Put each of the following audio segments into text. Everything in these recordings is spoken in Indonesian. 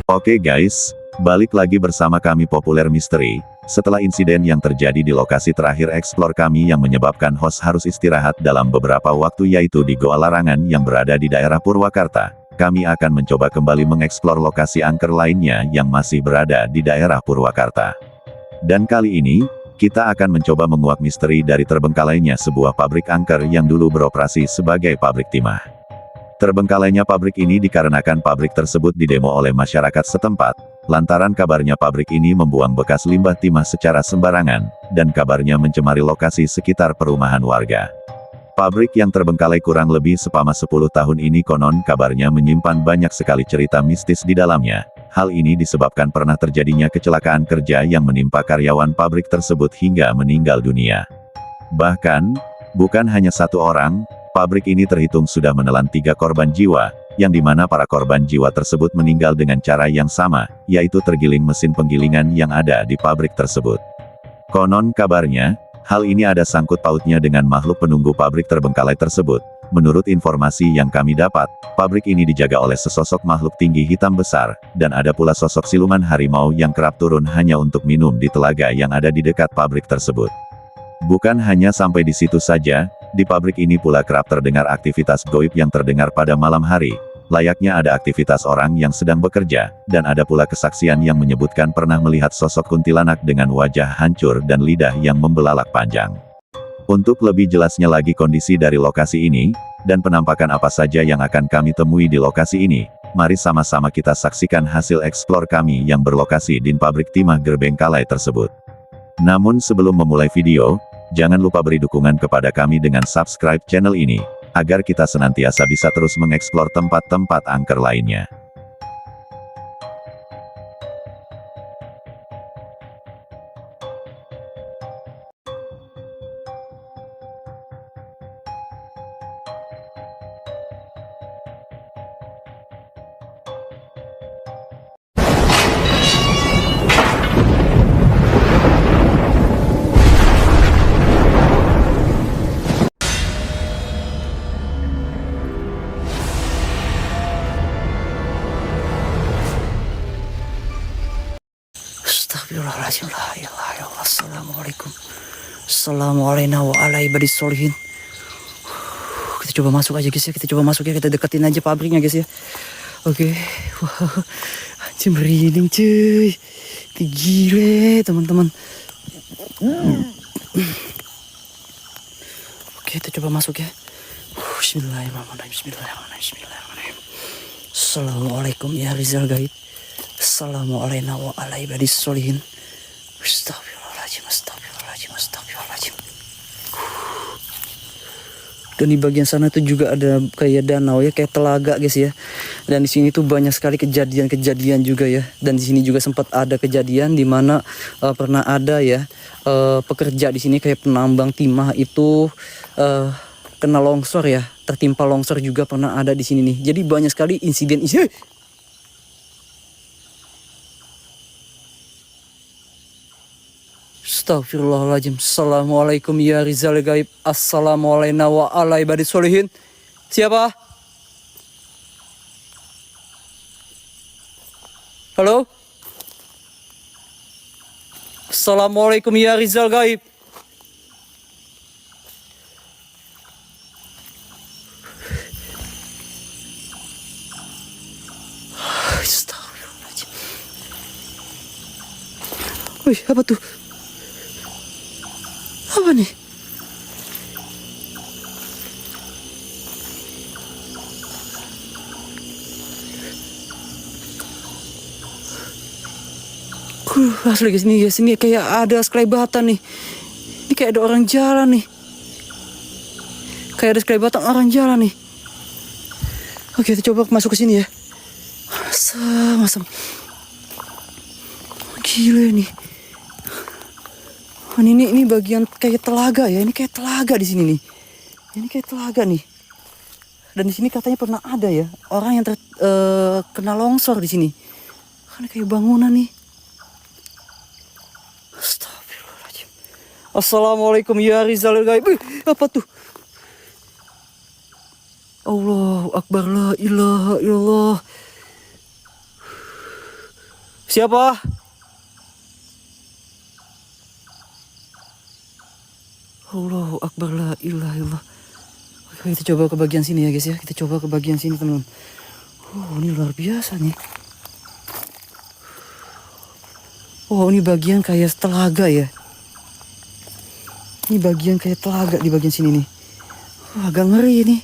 Oke guys, balik lagi bersama kami Populer Misteri. Setelah insiden yang terjadi di lokasi terakhir eksplor kami yang menyebabkan host harus istirahat dalam beberapa waktu yaitu di Goa Larangan yang berada di daerah Purwakarta, kami akan mencoba kembali mengeksplor lokasi angker lainnya yang masih berada di daerah Purwakarta. Dan kali ini, kita akan mencoba menguak misteri dari terbengkalainya sebuah pabrik angker yang dulu beroperasi sebagai pabrik timah. Terbengkalainya pabrik ini dikarenakan pabrik tersebut didemo oleh masyarakat setempat, lantaran kabarnya pabrik ini membuang bekas limbah timah secara sembarangan, dan kabarnya mencemari lokasi sekitar perumahan warga. Pabrik yang terbengkalai kurang lebih selama 10 tahun ini konon kabarnya menyimpan banyak sekali cerita mistis di dalamnya. Hal ini disebabkan pernah terjadinya kecelakaan kerja yang menimpa karyawan pabrik tersebut hingga meninggal dunia. Bahkan, bukan hanya satu orang, pabrik ini terhitung sudah menelan 3 korban jiwa, yang dimana para korban jiwa tersebut meninggal dengan cara yang sama, yaitu tergiling mesin penggilingan yang ada di pabrik tersebut. Konon kabarnya, hal ini ada sangkut pautnya dengan makhluk penunggu pabrik terbengkalai tersebut. Menurut informasi yang kami dapat, pabrik ini dijaga oleh sesosok makhluk tinggi hitam besar, dan ada pula sosok siluman harimau yang kerap turun hanya untuk minum di telaga yang ada di dekat pabrik tersebut. Bukan hanya sampai di situ saja, di pabrik ini pula kerap terdengar aktivitas goib yang terdengar pada malam hari, layaknya ada aktivitas orang yang sedang bekerja, dan ada pula kesaksian yang menyebutkan pernah melihat sosok kuntilanak dengan wajah hancur dan lidah yang membelalak panjang. Untuk lebih jelasnya lagi kondisi dari lokasi ini, dan penampakan apa saja yang akan kami temui di lokasi ini, mari sama-sama kita saksikan hasil eksplor kami yang berlokasi di pabrik timah Gerbengkalai tersebut. Namun sebelum memulai video, jangan lupa beri dukungan kepada kami dengan subscribe channel ini, agar kita senantiasa bisa terus mengeksplor tempat-tempat angker lainnya. Astagfirullahaladzim, la ilaha illallah, assalamualaikum. Assalamualaikum warahmatullahi wabarakatuh. Kita coba masuk aja guys ya, kita coba masuk ya, kita deketin aja pabriknya guys ya. Oke, wah, anjir merinding cuy. Gile teman-teman. Oke, kita coba masuk ya. Bismillahirrahmanirrahim, bismillahirrahmanirrahim, bismillahirrahmanirrahim. Assalamualaikum ya Rizal Gaib. Assalamualaikum warahmatullahi wabarakatuh. Astagfirullahaladzim, astagfirullahaladzim, astagfirullahaladzim. Dan di bagian sana tuh juga ada kayak danau ya, kayak telaga guys ya. Dan di sini tuh banyak sekali kejadian-kejadian juga ya. Dan di sini juga sempat ada kejadian di mana pernah ada ya pekerja di sini kayak penambang timah itu kena longsor ya, tertimpa longsor juga pernah ada di sini nih. Jadi banyak sekali insiden. Astagfirullahaladzim. Assalamualaikum ya Rizal Gaib. Assalamualaikum warahmatullahi wabarakatuh. Siapa? Halo? Assalamualaikum ya Rizal Gaib. Astagfirullahaladzim. Wih, apa tuh? Apa nih? Asli guys, ini kayak ada sekelebatan nih. Ini kayak ada orang jalan nih. Kayak ada sekelebatan orang jalan nih. Oke, kita coba masuk ke sini ya. Asam. Gila nih. Ini bagian kayak telaga ya. Ini kayak telaga di sini nih. Ini kayak telaga nih. Dan di sini katanya pernah ada ya orang yang kena longsor di sini. Kan kayak bangunan nih. Astagfirullahaladzim. Assalamualaikum ya Rizal Gaib. Apa tuh? Allahu Akbar, la ilaha illallah. Siapa? Allahu Akbar, la ilaha illallah. Oke, kita coba ke bagian sini ya guys ya. Kita coba ke bagian sini teman-teman. Ini luar biasa nih. Ini bagian kayak telaga ya. Ini bagian kayak telaga di bagian sini nih. Agak ngeri nih.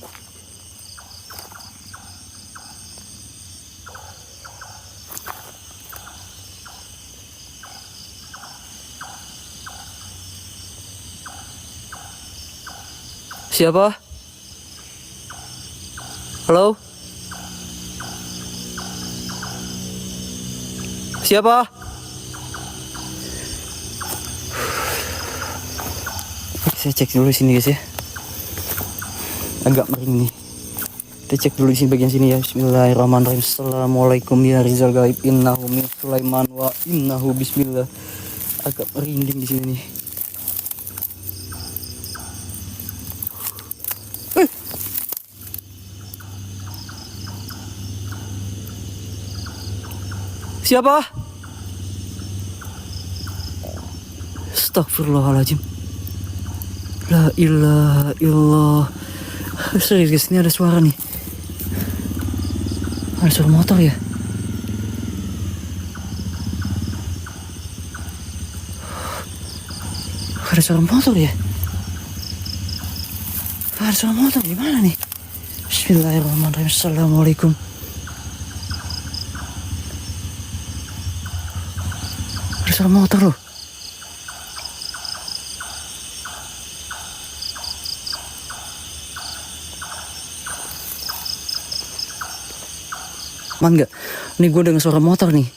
Siapa? Halo? Siapa? Saya cek dulu sini guys ya. Agak mering nih. Kita cek dulu di sini bagian sini ya. Bismillahirrahmanirrahim. Assalamualaikum ya Rizal Gaib. Innahu min Sulaiman wa innahu bismillah. Agak merinding di sini nih. Siapa? Astagfirullahaladzim. La ilaha illallah. Serius guys, ini ada suara nih. Ada suara motor ya? Ada suara motor ya? Ada suara motor gimana nih? Bismillahirrahmanirrahim. Assalamualaikum. Ada suara motor loh. Aman gak? Nih gue dengar suara motor nih.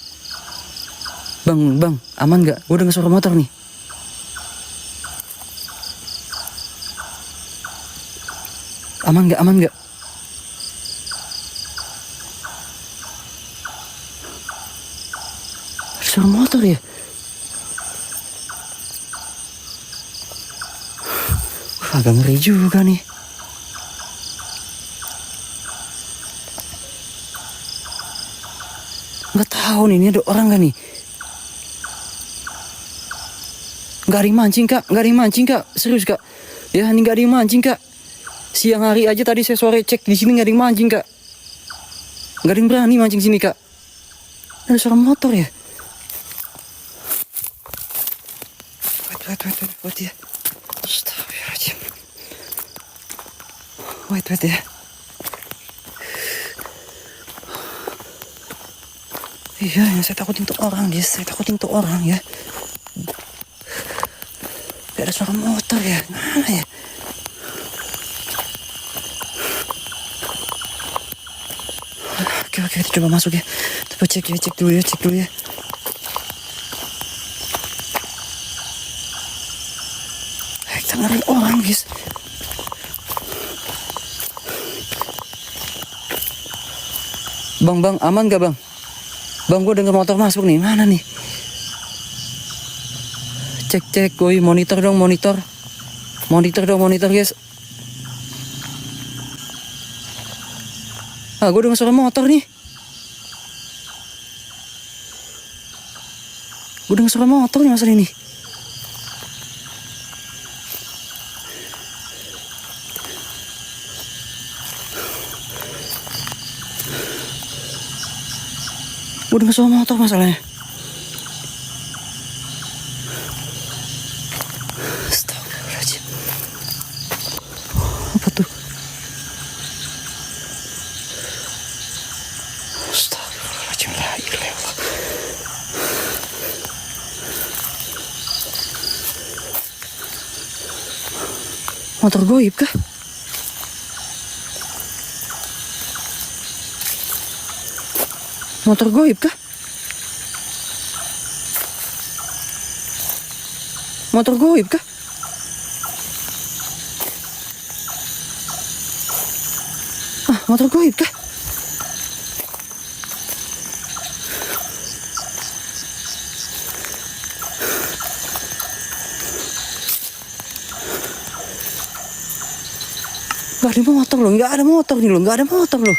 Bang, aman gak? Gue dengar suara motor nih. Aman gak? Ada suara motor ya? Agak ngeri juga nih. Nggak tahu nih, ini ada orang gak nih? Nggak ada yang mancing kak, serius kak. Ya ini nggak ada yang mancing kak. Siang hari aja tadi saya sore cek di sini nggak ada yang mancing kak. Nggak ada yang berani mancing sini kak. Ada suara motor ya? Wait ya. Astagfirullahaladzim. Wait ya. Iya, yang saya takutin tuh orang guys. Saya takutin tuh orang ya. Gak ada suara motor ya. Mana ya? Oke, kita coba masuk ya. Coba cek dulu ya. Kita ngeri orang guys. Bang, aman gak bang? Bang, gue denger motor masuk nih. Mana nih? Cek, woi, monitor dong, monitor guys. Gue denger suara motor nih. Masalah ini. Gue denger suara motor masalahnya. Astagfirullahaladzim. Apa tuh? Astagfirullahaladzim. La ilaha illallah. Motor goib kah? Motor goib kah? Motor goib kah? Motor goib kah? Gak ada motor loh, gak ada motor loh.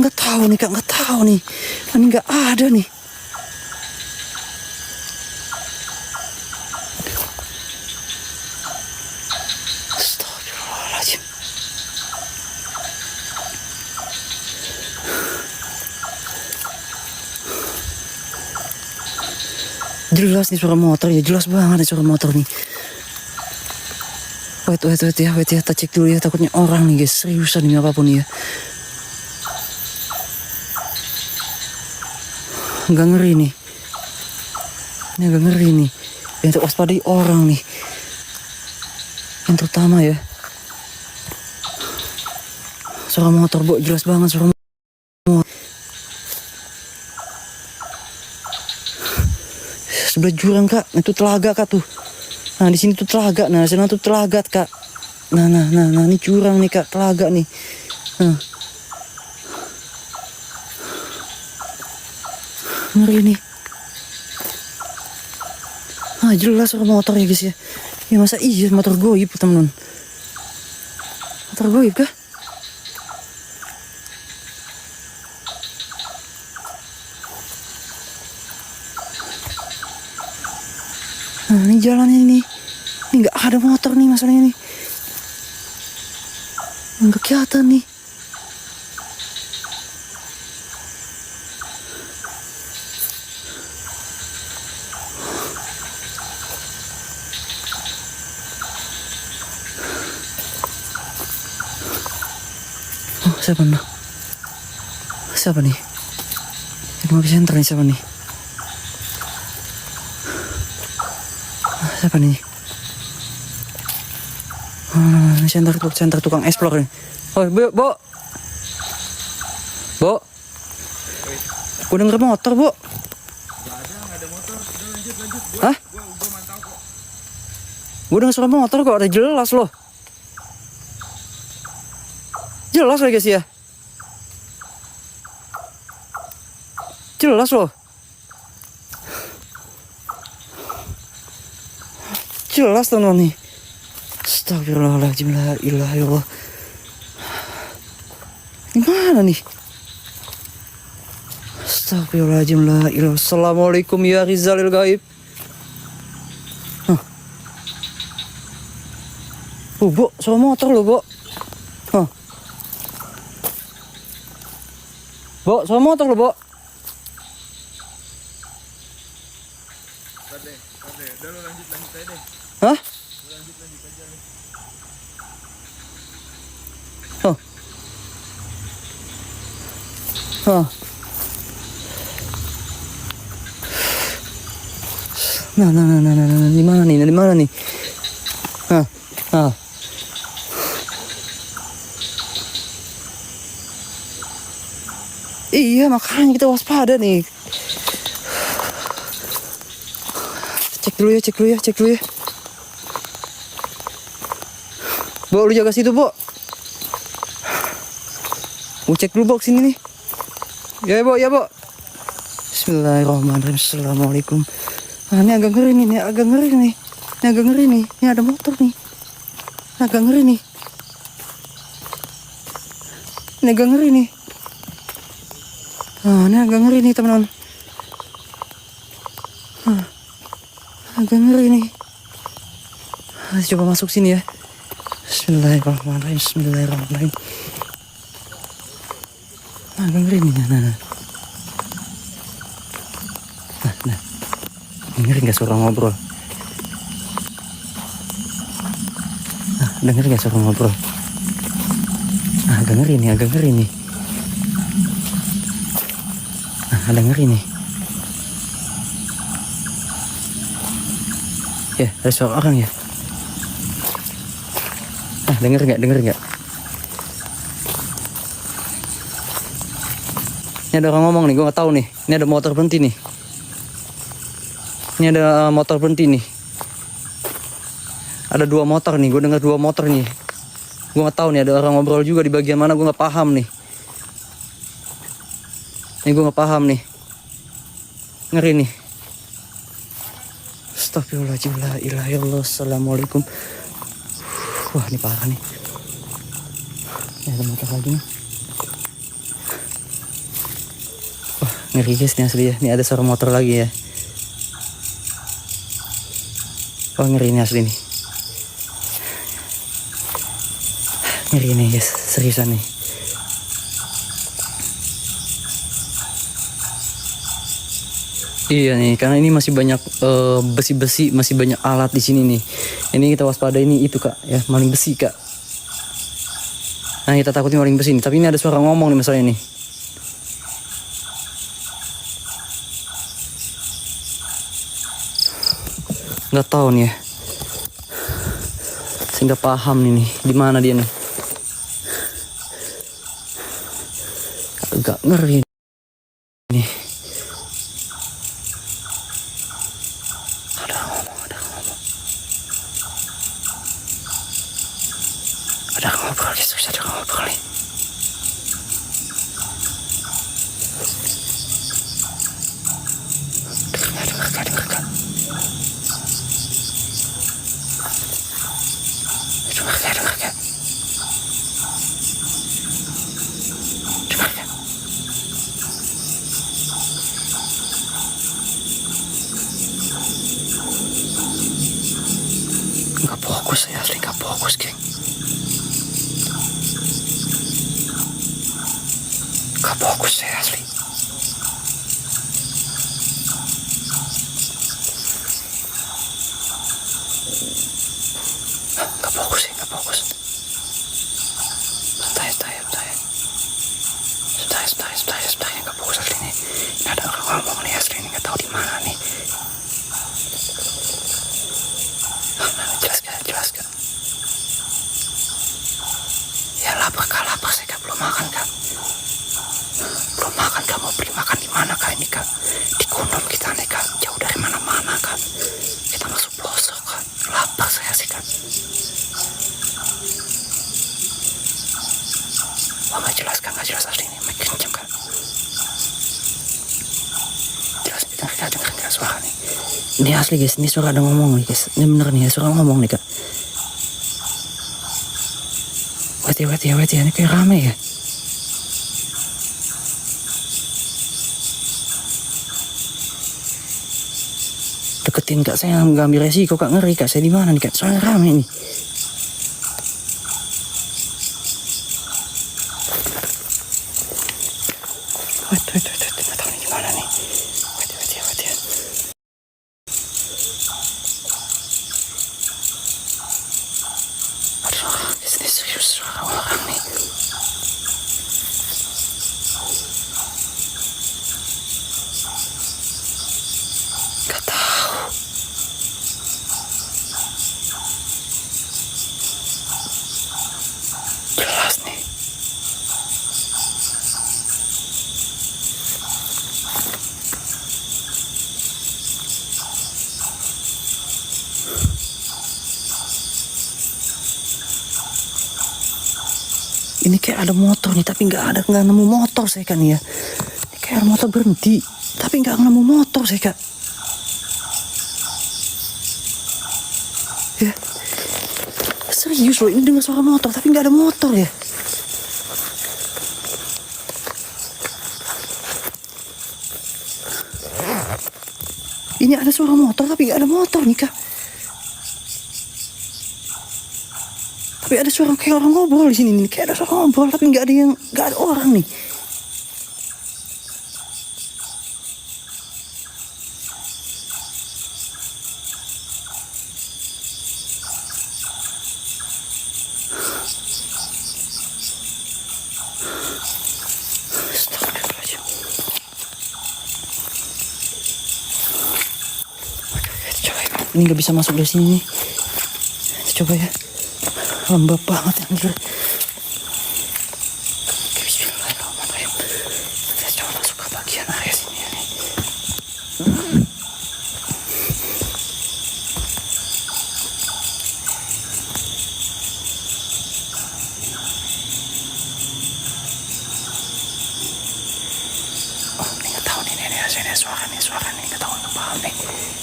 Nggak tahu nih Kak, nggak tahu nih. Ini nggak ada nih. Astagfirullahaladzim. Jelas nih suara motor ya, jelas banget nih suara motor nih. Wait ya, kita cek dulu ya, takutnya orang nih guys, seriusan ini apapun ya. Agak ngeri nih. Ini agak ngeri nih. Yang waspadai orang nih. Yang terutama ya. Suara motor, Bu, jelas banget suara motor. Sebelah jurang Kak, itu telaga Kak tuh. Nah di sini tuh telaga, nah sana tuh telaga Kak. Nah ini jurang nih Kak, telaga nih. Nah. Ngeri nih. Ah jelas suara motor ya guys ya. Ya masa iya motor goib teman-teman. Motor goib kah? Nah ini jalannya ini nggak ada motor nih masalahnya nih. Nggak kelihatan nih. Oh, siapa nih? Siapa nih? Yang mau center nih siapa nih? Siapa nih? Ini center tukang explore nih. Oh, Bo. Gue denger motor, Bu. Gak ada motor. Udah lanjut. Hah? Gua mantau kok. Gue denger suara motor kok, ada jelas loh. Jelas loh guys ya. Jelas loh. Jelas teman nih. Astagfirullahaladzim, la ilaha illallah. Gimana nih? Astagfirullahaladzim, la ilaha. Assalamualaikum ya Rizalil Gaib. Bu, suara motor loh, Bu. Bu, suara motor loh, Bu. Udah lu lanjut aja deh. Hah? Lanjut aja nih. Nah, di mana nih? Iya, makanya kita waspada nih. Cek dulu ya. Bu, lu jaga situ, Bu. Cek dulu, Bu, sini nih. Ya, Bu. Bismillahirrahmanirrahim. Assalamualaikum. Nah, ini agak ngeri nih. Ini ada motor nih. Agak ngeri nih. Ini agak ngeri nih. Ini agak ngeri nih, teman-teman. Agak ngeri nih. Coba masuk sini ya. Bismillahirrahmanirrahim. Agak ngeri nih. Nah. Dengerin gak suara ngobrol? Dengerin gak suara ngobrol? Agak ngeri nih. Ada ngeri nih. Ya, ada suara orang ya. Denger nggak? Ini ada orang ngomong nih, gue nggak tahu nih. Ini ada motor berhenti nih. Ada 2 motor nih, gue dengar 2 motor nih. Gue nggak tahu nih, ada orang ngobrol juga di bagian mana, gue nggak paham nih. Ngeri nih. Astagfirullahaladzim, la ilaha illallah. Assalamualaikum. Wah, ini parah nih. Ada motor lagi nih. Ngeri guys ini asli ya. Ini ada suara motor lagi ya. Wah ngeri ini asli nih. Ngeri nih guys, seriusan nih. Iya nih, karena ini masih banyak besi-besi, masih banyak alat di sini nih. Ini kita waspada, ini itu kak, ya maling besi kak. Nah kita takutin maling besi nih, tapi ini ada suara ngomong nih masalahnya nih. Nggak tahu nih ya. Saya nggak paham nih, di mana dia nih. Agak ngeri nih. Ada ngobrol guys, ada ngobrol nih. Dengarkan. Nggak fokus ya, asli nggak fokus geng. Nggak fokus ya asli. Nggak fokus ya, nggak fokus. Sebentar, nggak fokus asli nih. Ini ada orang ngomong nih asli nih, nggak tahu di mana nih. Jelas kak. Ya lapar saya kak, belum makan kak. Mau beli makan di mana kak ini kak? Di gunung kita nih kak, jauh dari mana-mana kak. Kita masuk pelosok kak, lapar saya sih kak. Wah nggak jelas asli ini, mic kenceng kak. Jelas, dengar suara nih. Ini asli guys, ini suara ada ngomong nih guys. Ini bener nih, suara ngomong nih kak. Wait ya, ini kayak rame ya. Deketin kak, saya nggak ambil resiko kak, ngeri kak, saya di mana nih kak, soalnya rame nih. Wait, nggak tahu nih di mana nih. Wait ya. Ada suara, ini serius suara orang nih. Gak tahu. Jelas nih. Ini kayak ada motor nih, tapi nggak nemu motor saya kan ya. Ini kayak ada motor berhenti, tapi nggak nemu motor saya kak. Ya, serius loh, ini dengar suara motor, tapi nggak ada motor ya. Ini ada suara motor, tapi nggak ada motor nih kak. Tapi ada suara kayak orang ngobrol di sini nih, kayak ada suara ngobrol, tapi nggak ada orang nih. Astagfirullahaladzim. Coba ya, ini nggak bisa masuk dari sini nih. Coba ya. Lembab banget anjir. Bismillahirrahmanirrahim. Saya coba masuk ke bagian area sini ya nih. Oh ini nggak tahu nih, ini suara nih, nggak tahu, nggak paham nih.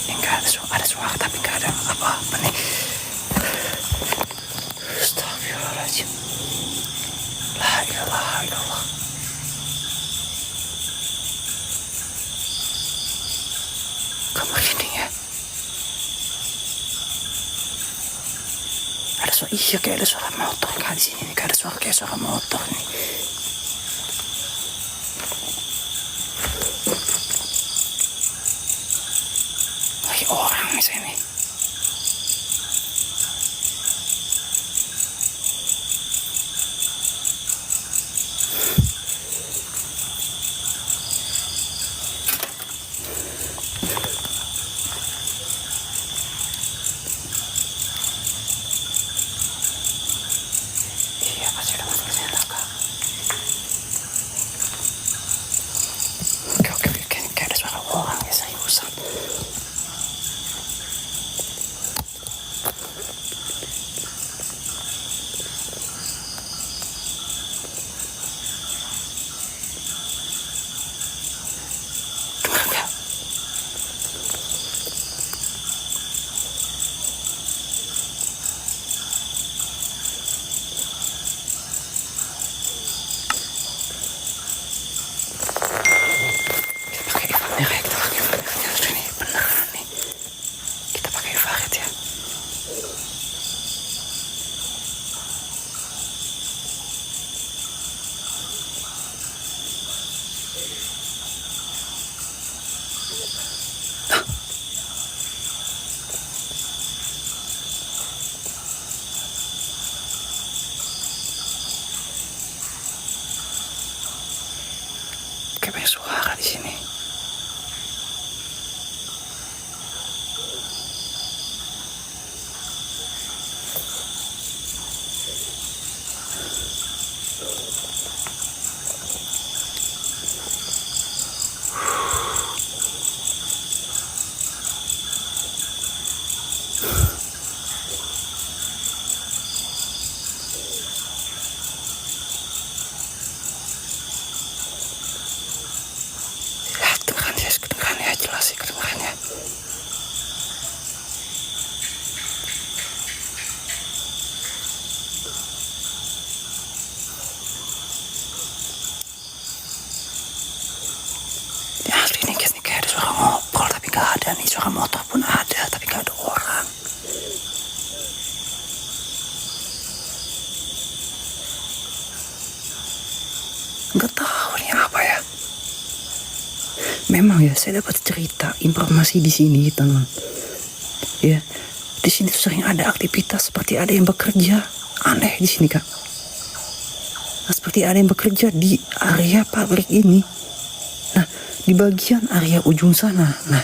Ini nggak ada suara tapi nggak ada apa-apa nih. Astagfirullahaladzim. La ilaha illallah. merinding ya. Ada suara, iya kayak ada suara motor kak di sini nih, kayak ada suara motor nih. Kayak orang nih saya nih. Iya pasti udah masuk ke sana kak. Oke, kayak ada suara orang ya, seriusan. Dengar nggak? Kita pakai infrared ya, ini beneran nih. Kita pakai infrared ya. Kayak banyak suara di sini. Kedengeran ya, jelas sih kedengeran ya. Ini asli nih guys, nih kayak ada suara ngobrol tapi gak ada nih, suara motor pun ada tapi gak ada orang. Nggak tahu nih apa ya. Memang ya, saya dapat cerita informasi di sini, teman. Ya, di sini tuh sering ada aktivitas seperti ada yang bekerja. Aneh di sini, Kak. Nah, seperti ada yang bekerja di area pabrik ini. Nah, di bagian area ujung sana. Nah,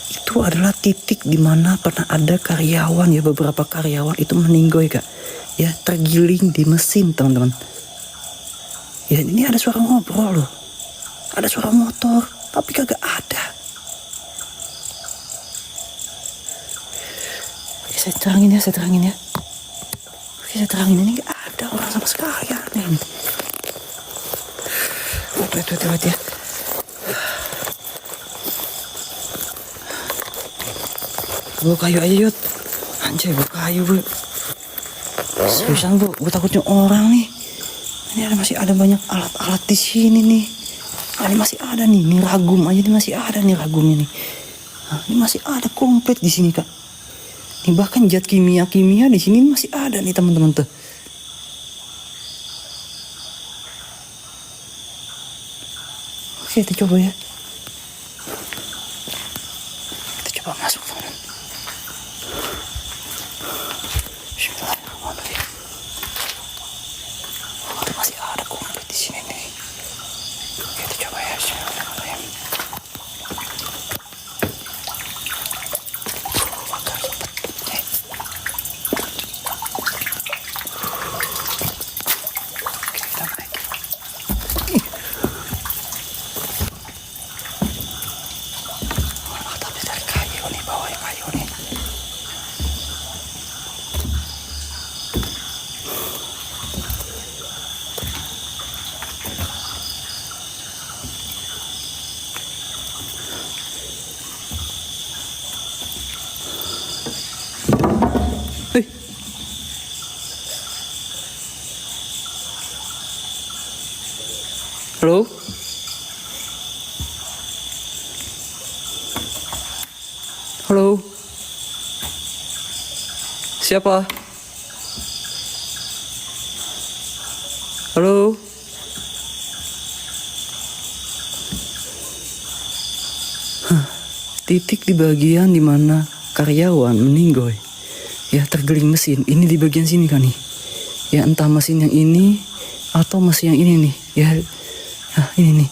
itu adalah titik di mana pernah ada karyawan ya, beberapa karyawan itu meninggoy, Kak. Ya, tergiling di mesin, teman-teman. Ya, ini ada suara ngobrol loh. Ada suara motor, tapi kagak ada. Oke, saya terangin ya. Oke, saya terangin, ini gak ada orang sama sekali, aneh nih. Wait ya. Bawa kayu aja, Yud. Anjay, bawa kayu, Bu. Seriusan, Bu, gue takutnya orang nih. Ini masih ada banyak alat-alat di sini nih. Ini masih ada nih, ragum aja nih masih ada nih ragumnya nih. Nah, ini masih ada komplit di sini, Kak. Ini bahkan zat kimia di sini masih ada nih, teman-teman tuh. Oke, kita coba ya. Kita coba masuk, teman-teman. Bismillahirrahmanirrahim. Itu masih ada komplit di sini nih. Oke, kita coba ya. Bismillahirrahmanirrahim. Halo? Halo? Siapa? Halo? Titik di bagian dimana karyawan meninggoy. Ya, terguling mesin. Ini di bagian sini kan nih. Ya, entah mesin yang ini atau mesin yang ini nih. Ya, ini nih.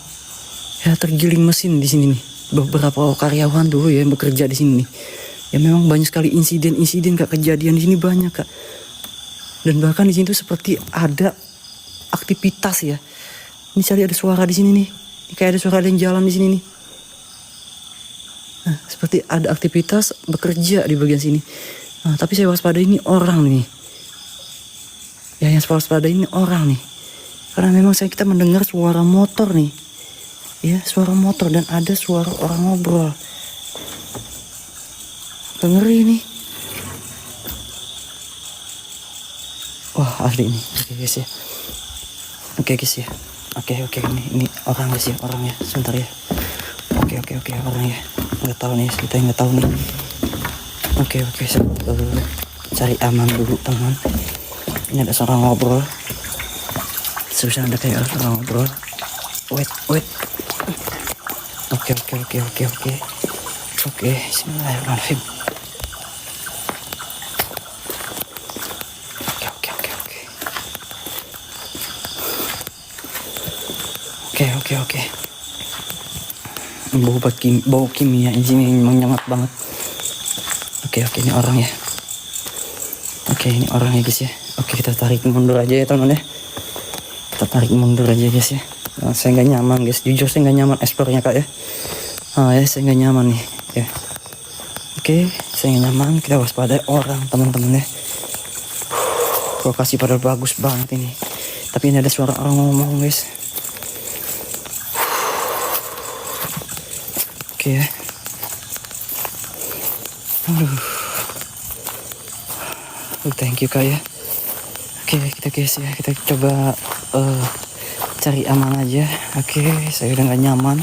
Ya, tergiling mesin di sini nih. Beberapa karyawan dulu ya yang bekerja di sini nih. Ya, memang banyak sekali insiden-insiden Kak, kejadian di sini banyak Kak. Dan bahkan di sini tuh seperti ada aktivitas ya. Ini cari ada suara di sini nih. Ini kayak ada suara ada yang jalan di sini nih. Nah, seperti ada aktivitas bekerja di bagian sini. Nah, tapi saya waspada ini orang nih. Ya, yang saya waspada ini orang nih. Karena memang kita mendengar suara motor nih. Ya, suara motor dan ada suara orang ngobrol. Ngeri nih. Wah, asli nih. Oke guys ya. Oke guys ya. Oke ini orang guys ya, orangnya. Sebentar ya. Oke orangnya. Nggak tahu nih, kita nggak tahu nih. Oke, cari aman dulu teman. Ini ada seorang ngobrol. Susah ada kayak orang ngobrol. Wait. Oke. Bismillahirrahmanirrahim. Oke. Bau kimia ini menyengat banget. Oke, ini orang ya. Oke, ini orangnya guys ya. Oke, kita tarik mundur aja ya teman-teman ya. Kita tarik mundur aja guys ya. Nah, saya nggak nyaman guys. Jujur saya nggak nyaman eksplornya Kak ya. Ya, saya nggak nyaman nih ya. Oke, saya nggak nyaman. Kita waspadai orang teman-teman ya. Lokasi padahal bagus banget ini. Tapi ini ada suara orang ngomong guys. Oke ya. Thank you Kak ya. Oke, kita guys ya, kita coba cari aman aja. Oke, saya udah gak nyaman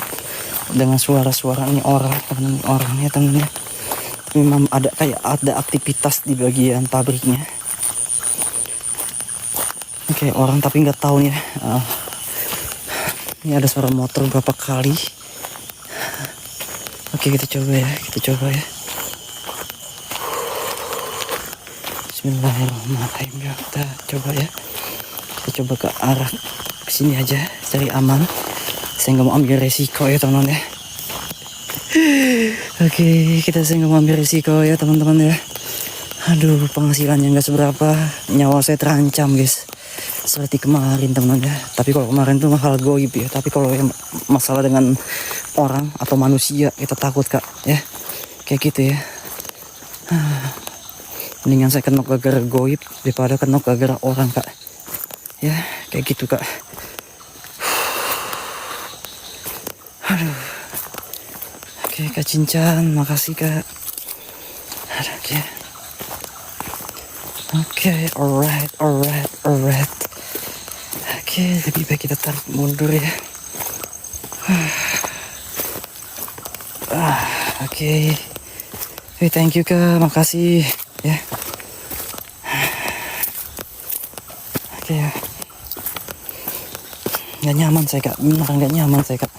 dengan suara-suara ini orangnya temennya. Memang ada aktivitas di bagian pabriknya. Oke, orang tapi nggak tahu nih. Ini ada suara motor berapa kali. Oke, kita coba ya. Bismillahirrahmanirrahim. Kita coba ya. Kita coba ke arah sini aja, cari aman. Saya nggak mau ambil resiko ya teman-teman ya. Oke, saya nggak mau ambil resiko ya teman-teman ya. Aduh, penghasilannya nggak seberapa, nyawa saya terancam guys. Seperti kemarin teman-teman ya. Tapi kalau kemarin tuh hal goib ya. Tapi kalau yang masalah dengan orang atau manusia kita takut Kak ya. Kayak gitu ya. Mendingan saya kenok gara-gara goib daripada kenok gara-gara orang Kak. Ya, kayak gitu Kak. Aduh. Oke, Kak Cincan, makasih Kak. Oke. Oke, alright. Oke, lebih baik kita tarik mundur ya. Oke. Thank you Kak, makasih ya. Oke ya. Gak nyaman saya Kak, beneran gak nyaman saya Kak.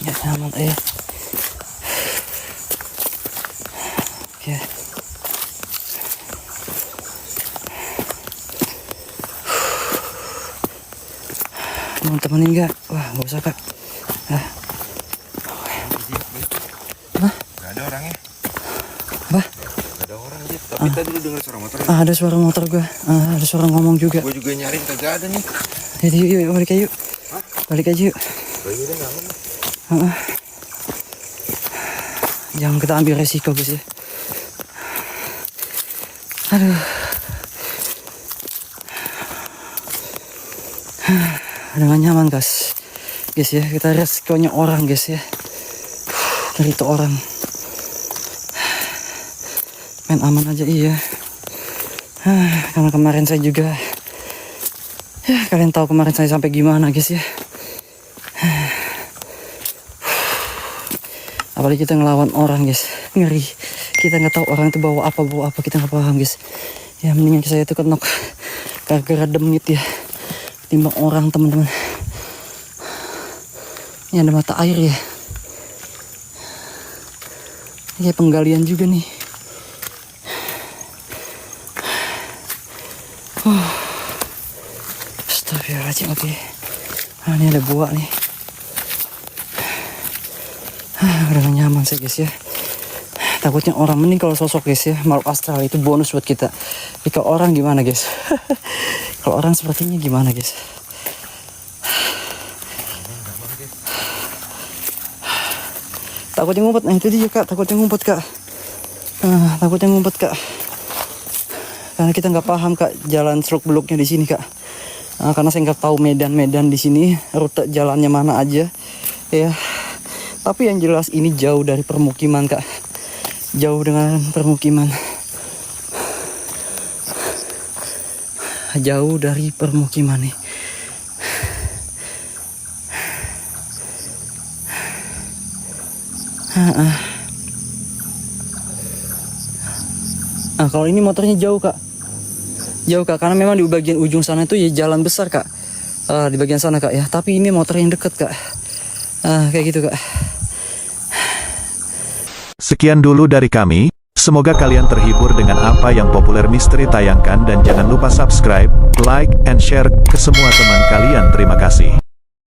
Gak nyaman ya. Oke. Mau temenin gak? Wah, gak usah Kak. Gak ada orangnya. Apa? Gak ada orang Jit. Tapi tadi lu denger suara motor. Ada suara motor gua. Ada suara ngomong juga. Gue juga nyariin kagak ada nih. Yuk, balik aja yuk. Hah? Balik aja yuk. Bagi udah nggak aman. Jangan kita ambil resiko guys ya. Aduh. Udah gak nyaman guys ya, kita resikonya orang guys ya. Dari itu orang main aman aja iya. Karena kemarin saya juga ya, kalian tahu kemarin saya sampai gimana guys ya. Apalagi kita ngelawan orang guys, ngeri. Kita nggak tahu orang itu bawa apa kita nggak paham guys. Ya mendingan saya itu kenok gara-gara demit ya, timbang orang teman-teman. Ini ada mata air ya. Kayak penggalian juga nih. Astagfirullahaladzim, oke. Nah, ini ada buah nih. Udah gak nyaman sih guys ya. Takutnya orang, mending kalau sosok guys ya, makhluk astral itu bonus buat kita. Tapi kalau orang gimana guys? Kalau orang sepertinya gimana guys? Takutnya ngumpet, nah itu dia kak, takutnya ngumpet kak. Takutnya ngumpet kak. Karena kita nggak paham kak jalan seluk beluknya di sini kak. Karena saya nggak tahu medan-medan di sini, rute jalannya mana aja, ya. Tapi yang jelas ini jauh dari permukiman kak, jauh dengan permukiman, jauh dari permukiman nih. Nah kalau ini motornya jauh kak, jauh kak, karena memang di bagian ujung sana itu ya jalan besar kak, di bagian sana kak ya. Tapi ini motor yang deket kak, kayak gitu kak. Sekian dulu dari kami, semoga kalian terhibur dengan apa yang Populer Misteri tayangkan dan jangan lupa subscribe, like, and share ke semua teman kalian. Terima kasih.